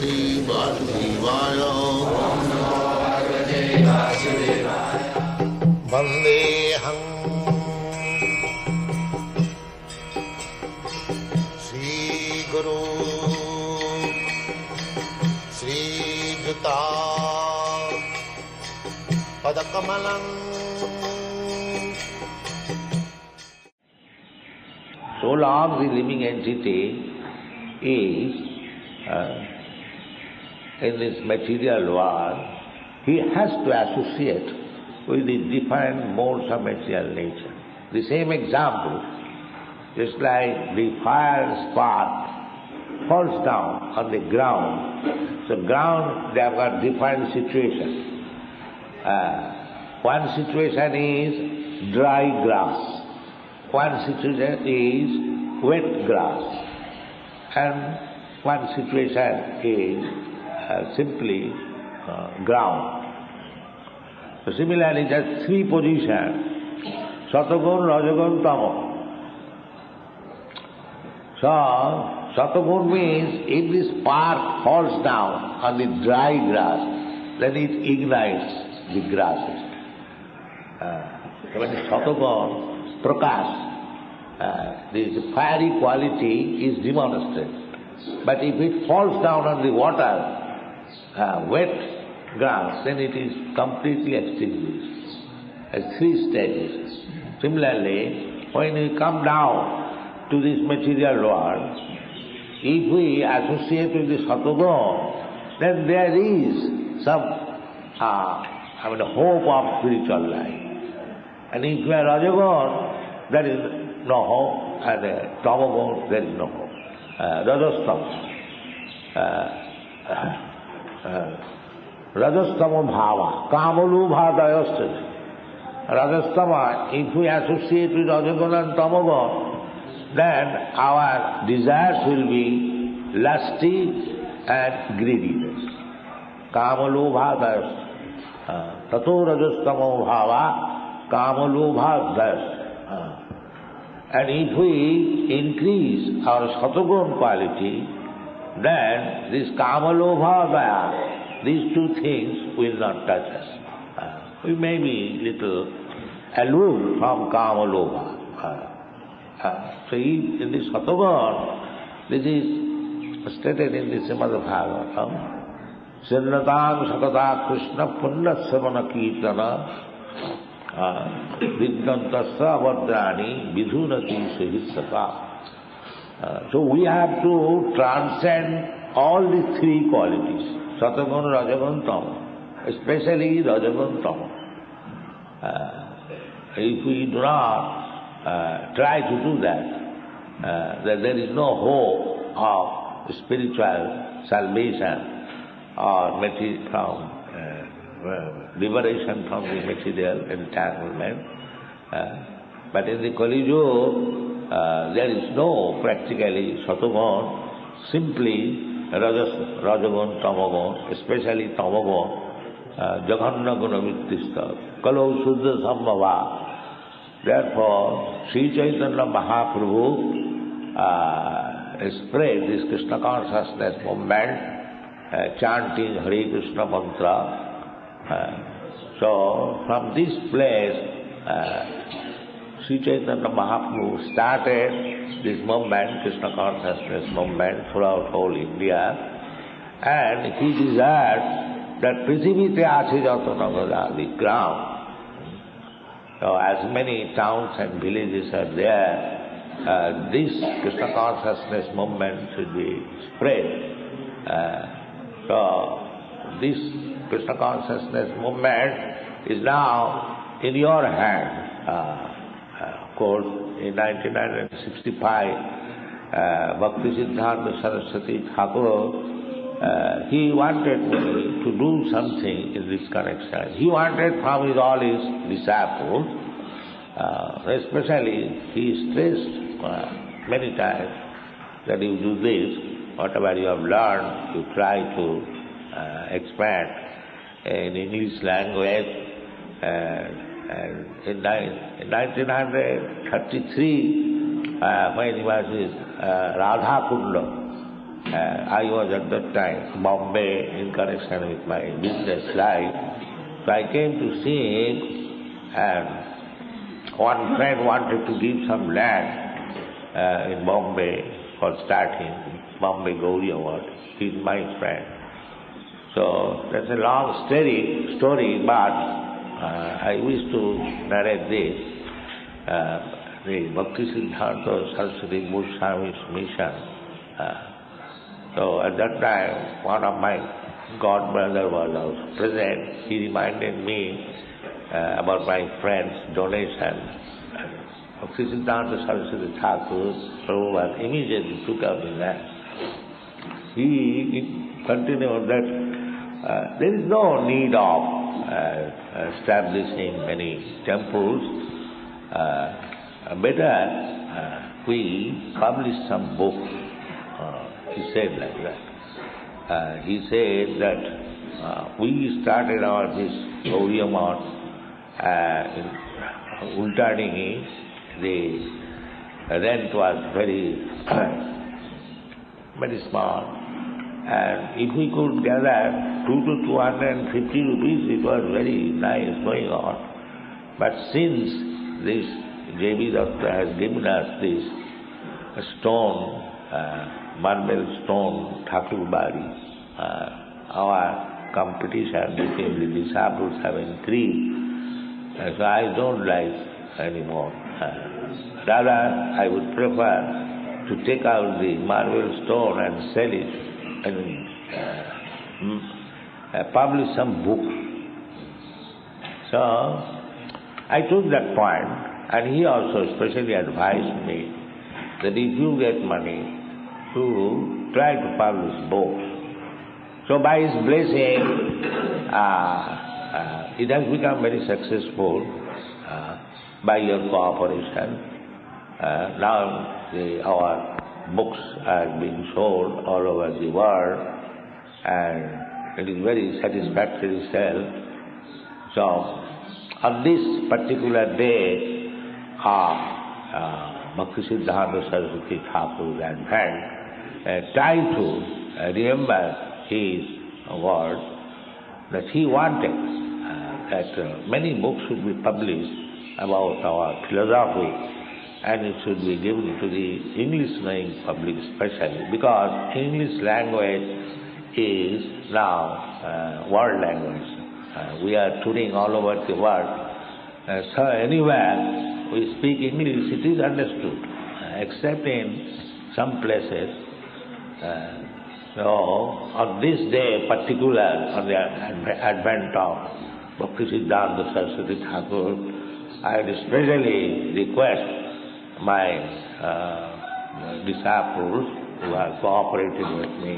Shri Vasudevaya. Vandeham Shri Guru Shri Juta Padakamalam. So long the living entity is in this material world, he has to associate with the different modes of material nature. The same example, just like the fire spark falls down on the ground. So ground, they have got different situations. One situation is dry grass. One situation is wet grass. And one situation is simply ground. So similarly, there are three positions: Satagun, Rajagun, Tamo. So Satagun means if this spark falls down on the dry grass, then it ignites the grasses. When the Satagun, Prakash, this fiery quality is demonstrated. But if it falls down on the water, wet grass, then it is completely extinguished. As three stages. Similarly, when we come down to this material world, if we associate with the Satagun, then there is some hope of spiritual life. And if we are Rajagun, there is no hope, and Tamagun, there is no hope. Rajastama. Rajastama bhava, kamalu bhadayasya. Rajastama, if we associate with Rajagun and Tamagun, then our desires will be lusty and greediness. Kamalu bhadayasya. Tato rajastama bhava, kamalu bhadayasya. And if we increase our Satagun quality, then this Kamalobha Daya, these two things will not touch us. We may be little aloof from Kamalobha. So in this Satagun, this is stated in the Srimad Bhagavatam, Sirnatam Sakata Krishna Punna Savana Kirtana Vidyantasya Vadrani Vidhunati Sahisaka. So we have to transcend all the three qualities, Satagun, Rajagun, Tamo, especially Rajagun, Tamo. If we do not try to do that, then there is no hope of spiritual salvation or from liberation from the material entanglement. But in the Kali Yuga, there is no practically Satagun, simply Rajagun, Tamagun, especially Tamagun, Jaganna Gunavittista, Kalau Suddha Sambhava. Therefore, Sri Chaitanya Mahaprabhu spread this Krishna consciousness movement, chanting Hare Krishna mantra. So, from this place, Sri Chaitanya Mahaprabhu started this movement, Krishna consciousness movement, throughout whole India, and he desired that Prithivite Ache Jatanagoda, the ground. So, as many towns and villages are there, this Krishna consciousness movement should be spread. So, this Krishna consciousness movement is now in your hand. Of course, in 1965, Bhakti Siddhanta Saraswati Thakur, he wanted me to do something in this connection. He wanted from all his disciples, especially he stressed many times that you do this, whatever you have learned, you try to expand in English language. And in 1933, when he was in Radha Kunda, I was at that time Bombay in connection with my business life. So I came to see him, and one friend wanted to give some land in Bombay for starting Bombay Gauri Award. He's my friend. So that's a long story, but I wish to narrate this. The Bhakti Siddhanta Saraswati Goswami's mission. So at that time, one of my godbrother was also present. He reminded me about my friend's donation. Bhakti Siddhanta Saraswati Thakur, Prabhupada immediately took up in that. He continued that there is no need of establishing many temples. Better we publish some books. He said like that. He said that we started this Gauriya Math in Ultadingi. The rent was very small, and if we could gather 2 to 250 rupees, it was very nice going on. But since this J.B. Datta has given us this stone, marble stone, Thakur Bari, our competition between the disciples have increased. So I don't like anymore. Rather, I would prefer to take out the marble stone and sell it and publish some books. So I took that point, and he also especially advised me that if you get money, to try to publish books. So by his blessing, it has become very successful by your cooperation. Now our books are being sold all over the world, and it is very satisfactory sale. So on this particular day of Bhakti Siddhanta Saraswati Thakur's advent, try to remember his word that he wanted that many books should be published about our philosophy, and it should be given to the English-knowing public especially, because English language is now world language. We are touring all over the world. So anywhere we speak English, it is understood, except in some places. So on this day particular, on the advent of Bhakti Siddhanta Saraswati Thakur, I would especially request my disciples who are cooperating with me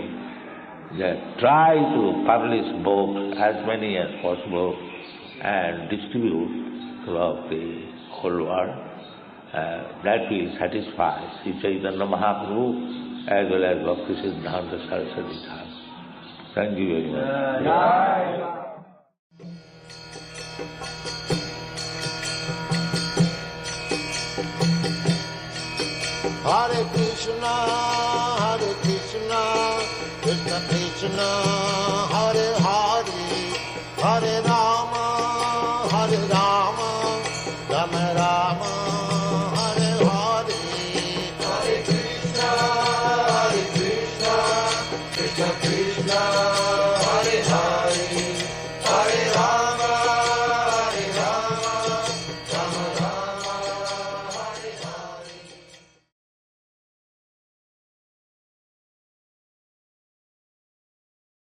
that try to publish books as many as possible and distribute throughout the whole world. That will satisfy Sri Chaitanya Mahaprabhu as well as Bhakti Siddhanta Saraswati Thakur. Thank you very much. Hare Krishna, Krishna Krishna,